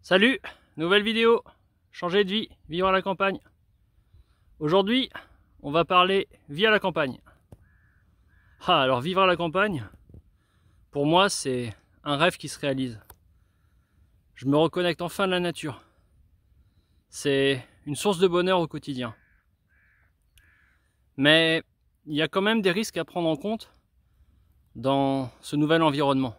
Salut, nouvelle vidéo, changer de vie, vivre à la campagne. Aujourd'hui, on va parler vie à la campagne. Alors vivre à la campagne, pour moi c'est un rêve qui se réalise. Je me reconnecte enfin à la nature. C'est une source de bonheur au quotidien. Mais il y a quand même des risques à prendre en compte dans ce nouvel environnement.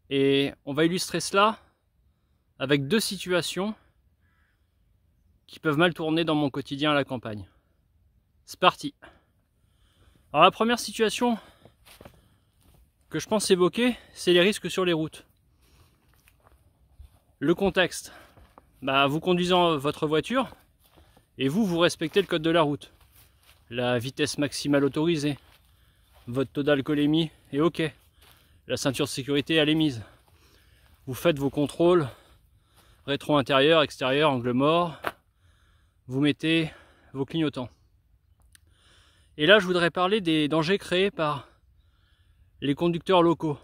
Et on va illustrer cela avec deux situations qui peuvent mal tourner dans mon quotidien à la campagne. C'est parti. Alors la première situation que je pense évoquer, c'est les risques sur les routes. Le contexte. Vous conduisez votre voiture et vous respectez le code de la route. La vitesse maximale autorisée, votre taux d'alcoolémie est OK. La ceinture de sécurité elle est mise. Vous faites vos contrôles rétro intérieur, extérieur, angle mort. Vous mettez vos clignotants. Et là, je voudrais parler des dangers créés par les conducteurs locaux,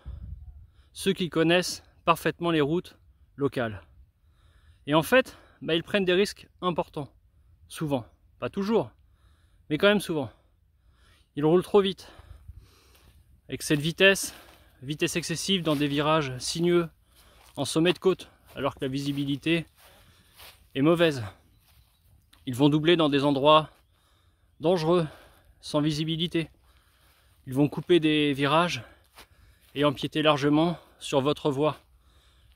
ceux qui connaissent parfaitement les routes locales. Et en fait, ils prennent des risques importants, souvent, pas toujours, mais quand même souvent. Ils roulent trop vite, avec cette vitesse excessive dans des virages sinueux, en sommet de côte, alors que la visibilité est mauvaise. Ils vont doubler dans des endroits dangereux, sans visibilité. Ils vont couper des virages et empiéter largement sur votre voie,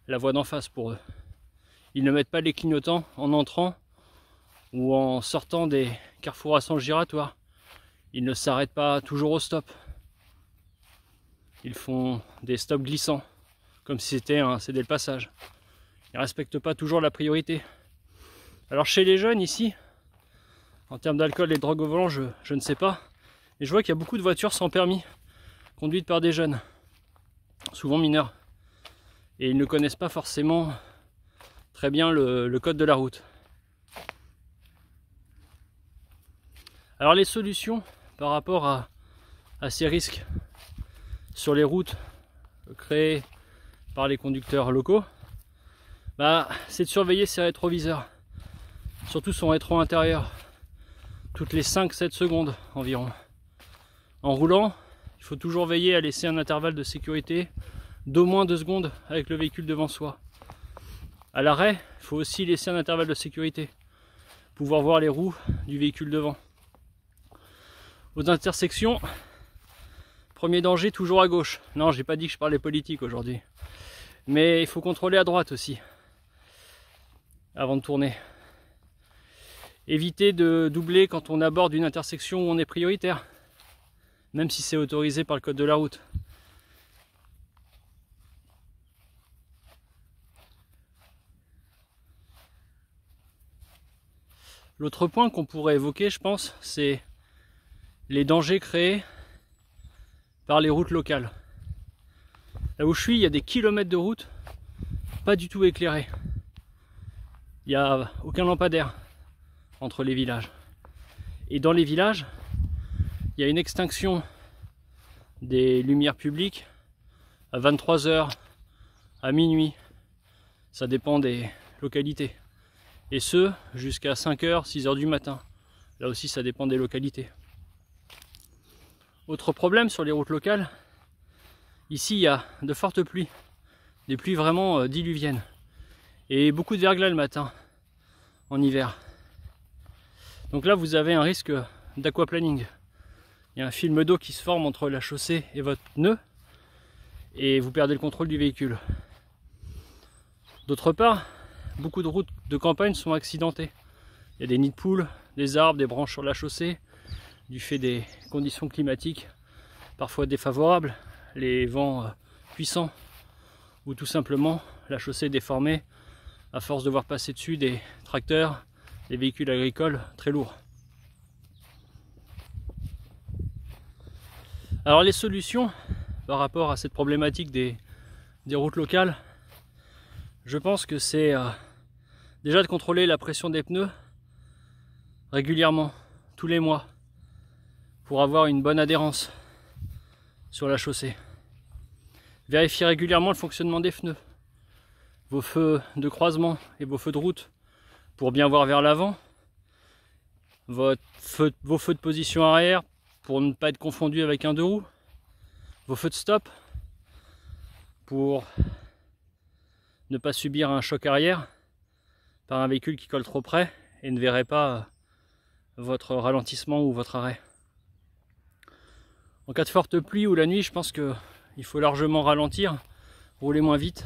la voie d'en face pour eux. Ils ne mettent pas les clignotants en entrant ou en sortant des carrefours à sens giratoire. Ils ne s'arrêtent pas toujours au stop. Ils font des stops glissants, comme si c'était un céder le passage. Ils ne respectent pas toujours la priorité. Alors chez les jeunes ici, en termes d'alcool et de drogue au volant, je ne sais pas. Et je vois qu'il y a beaucoup de voitures sans permis, conduites par des jeunes, souvent mineurs. Et ils ne connaissent pas forcément très bien le code de la route. Alors les solutions par rapport à ces risques sur les routes créées par les conducteurs locaux, c'est de surveiller ses rétroviseurs, surtout son rétro intérieur, toutes les 5-7 secondes environ. En roulant, il faut toujours veiller à laisser un intervalle de sécurité d'au moins 2 secondes avec le véhicule devant soi. À l'arrêt, il faut aussi laisser un intervalle de sécurité, pouvoir voir les roues du véhicule devant. Aux intersections, premier danger, toujours à gauche. Non, j'ai pas dit que je parlais politique aujourd'hui. Mais il faut contrôler à droite aussi, avant de tourner. Éviter de doubler quand on aborde une intersection où on est prioritaire, même si c'est autorisé par le code de la route. L'autre point qu'on pourrait évoquer, je pense, c'est les dangers créés par les routes locales. Là où je suis, il y a des kilomètres de route pas du tout éclairés. Il n'y a aucun lampadaire entre les villages. Et dans les villages, il y a une extinction des lumières publiques à 23 h, à minuit. Ça dépend des localités. Et ce, jusqu'à 5 h, 6 h du matin. Là aussi, ça dépend des localités. Autre problème sur les routes locales, ici il y a de fortes pluies, des pluies vraiment diluviennes. Et beaucoup de verglas le matin, en hiver. Donc là, vous avez un risque d'aquaplaning. Il y a un film d'eau qui se forme entre la chaussée et votre pneu, et vous perdez le contrôle du véhicule. D'autre part, beaucoup de routes de campagne sont accidentées. Il y a des nids de poules, des arbres, des branches sur la chaussée, du fait des conditions climatiques parfois défavorables, les vents puissants, ou tout simplement la chaussée déformée à force de voir passer dessus des tracteurs, des véhicules agricoles très lourds. Alors les solutions par rapport à cette problématique des routes locales, je pense que c'est déjà de contrôler la pression des pneus régulièrement, tous les mois, pour avoir une bonne adhérence sur la chaussée. Vérifier régulièrement le fonctionnement des pneus. vos feux de croisement et vos feux de route pour bien voir vers l'avant, vos feux de position arrière pour ne pas être confondu avec un deux roues, vos feux de stop pour ne pas subir un choc arrière par un véhicule qui colle trop près et ne verrait pas votre ralentissement ou votre arrêt. En cas de forte pluie ou la nuit, je pense qu'il faut largement ralentir, rouler moins vite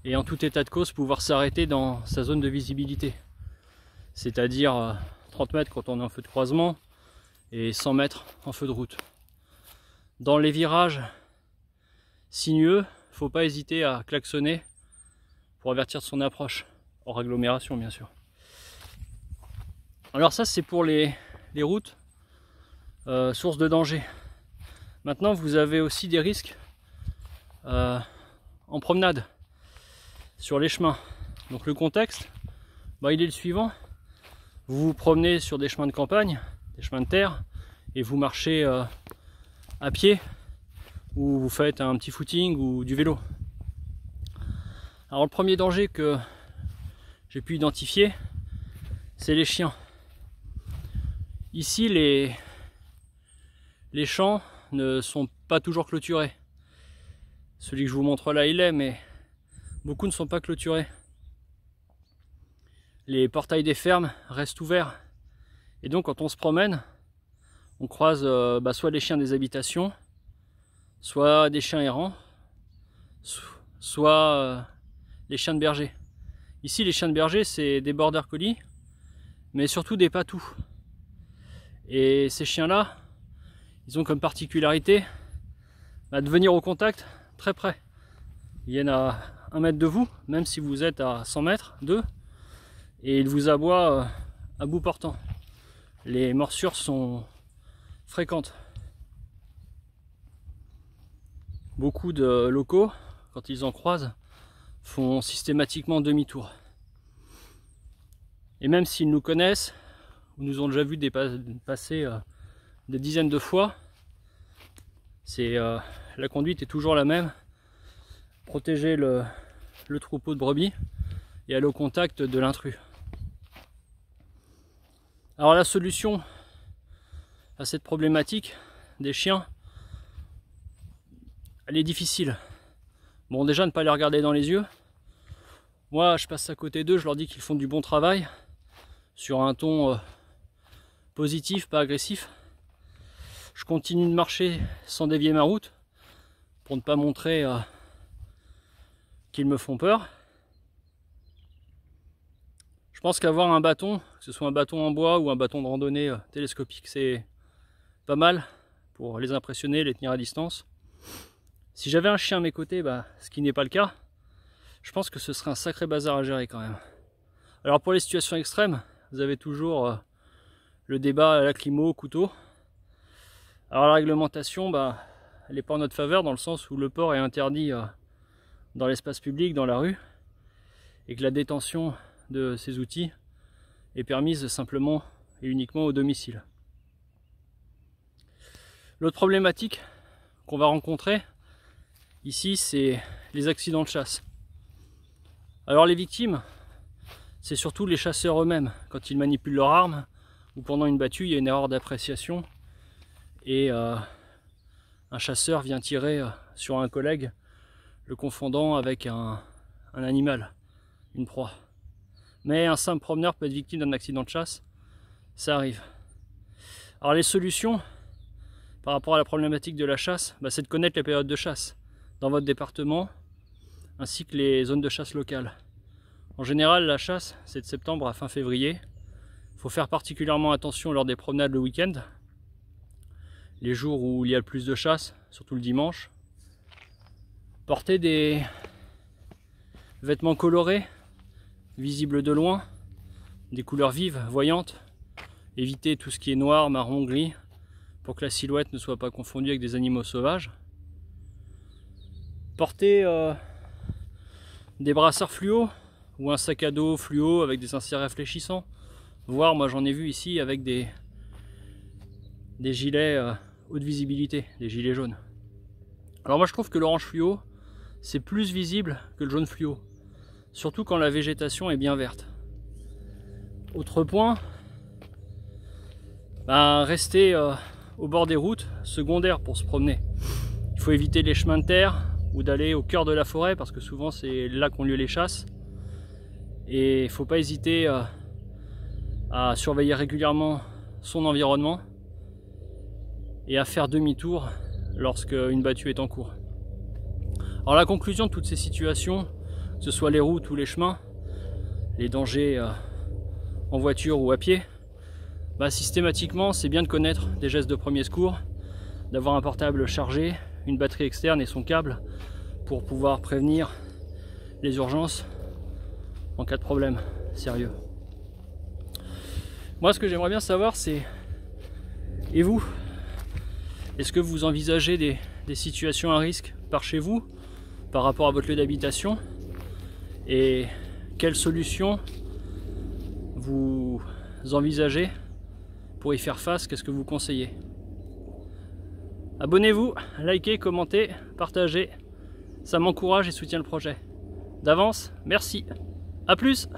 et en tout état de cause pouvoir s'arrêter dans sa zone de visibilité. C'est-à-dire 30 mètres quand on est en feu de croisement et 100 mètres en feu de route. Dans les virages sinueux, il ne faut pas hésiter à klaxonner pour avertir de son approche, hors agglomération bien sûr. Alors ça c'est pour les routes sources de danger. Maintenant vous avez aussi des risques en promenade, sur les chemins. Donc le contexte, il est le suivant. Vous vous promenez sur des chemins de campagne, des chemins de terre, et vous marchez à pied, ou vous faites un petit footing ou du vélo. Alors le premier danger que j'ai pu identifier, c'est les chiens. Ici les champs ne sont pas toujours clôturés. Celui que je vous montre là il est, mais beaucoup ne sont pas clôturés. Les portails des fermes restent ouverts. Et donc quand on se promène, on croise soit les chiens des habitations, soit des chiens errants, soit les chiens de berger. Ici les chiens de berger c'est des border collies, mais surtout des patous. Et ces chiens là, ils ont comme particularité de venir au contact très près. Ils viennent à 1 mètre de vous, même si vous êtes à 100 mètres d'eux, et ils vous aboient à bout portant. Les morsures sont fréquentes. Beaucoup de locaux, quand ils en croisent, font systématiquement demi-tour. Et même s'ils nous connaissent, ou nous ont déjà vu passer des dizaines de fois, la conduite est toujours la même. Protéger le troupeau de brebis et aller au contact de l'intrus. Alors la solution à cette problématique des chiens, elle est difficile. Bon, déjà ne pas les regarder dans les yeux. Moi je passe à côté d'eux, je leur dis qu'ils font du bon travail sur un ton positif, pas agressif. Je continue de marcher sans dévier ma route pour ne pas montrer qu'ils me font peur. Je pense qu'avoir un bâton, que ce soit un bâton en bois ou un bâton de randonnée télescopique, c'est pas mal pour les impressionner, les tenir à distance. Si j'avais un chien à mes côtés, ce qui n'est pas le cas, je pense que ce serait un sacré bazar à gérer quand même. Alors pour les situations extrêmes, vous avez toujours le débat lacrymo, couteau. Alors la réglementation, elle n'est pas en notre faveur dans le sens où le port est interdit dans l'espace public, dans la rue, et que la détention de ces outils est permise simplement et uniquement au domicile. L'autre problématique qu'on va rencontrer ici, c'est les accidents de chasse. Alors les victimes, c'est surtout les chasseurs eux-mêmes, quand ils manipulent leur arme, ou pendant une battue, il y a une erreur d'appréciation, et un chasseur vient tirer sur un collègue, le confondant avec un animal, une proie. Mais un simple promeneur peut être victime d'un accident de chasse, ça arrive. Alors les solutions par rapport à la problématique de la chasse, c'est de connaître les périodes de chasse dans votre département, ainsi que les zones de chasse locales. En général, la chasse, c'est de septembre à fin février. Il faut faire particulièrement attention lors des promenades le week-end, les jours où il y a le plus de chasse, surtout le dimanche. Porter des vêtements colorés, visibles de loin, des couleurs vives, voyantes. Éviter tout ce qui est noir, marron, gris, pour que la silhouette ne soit pas confondue avec des animaux sauvages. Porter des brassards fluo ou un sac à dos fluo avec des inserts réfléchissants. Voire, moi j'en ai vu ici avec des gilets haute visibilité, des gilets jaunes. Alors moi je trouve que l'orange fluo c'est plus visible que le jaune fluo. surtout quand la végétation est bien verte. Autre point, rester au bord des routes secondaires pour se promener. Il faut éviter les chemins de terre ou d'aller au cœur de la forêt parce que souvent c'est là qu'ont lieu les chasses. Et il ne faut pas hésiter à surveiller régulièrement son environnement et à faire demi-tour lorsque une battue est en cours. Alors la conclusion de toutes ces situations, que ce soit les routes ou les chemins, les dangers en voiture ou à pied, systématiquement c'est bien de connaître des gestes de premier secours, d'avoir un portable chargé, une batterie externe et son câble pour pouvoir prévenir les urgences en cas de problème sérieux. Moi ce que j'aimerais bien savoir c'est, et vous, est-ce que vous envisagez des situations à risque par chez vous, par rapport à votre lieu d'habitation, et quelles solutions vous envisagez pour y faire face, qu'est-ce que vous conseillez? Abonnez-vous, likez, commentez, partagez, ça m'encourage et soutient le projet. D'avance, merci. A plus!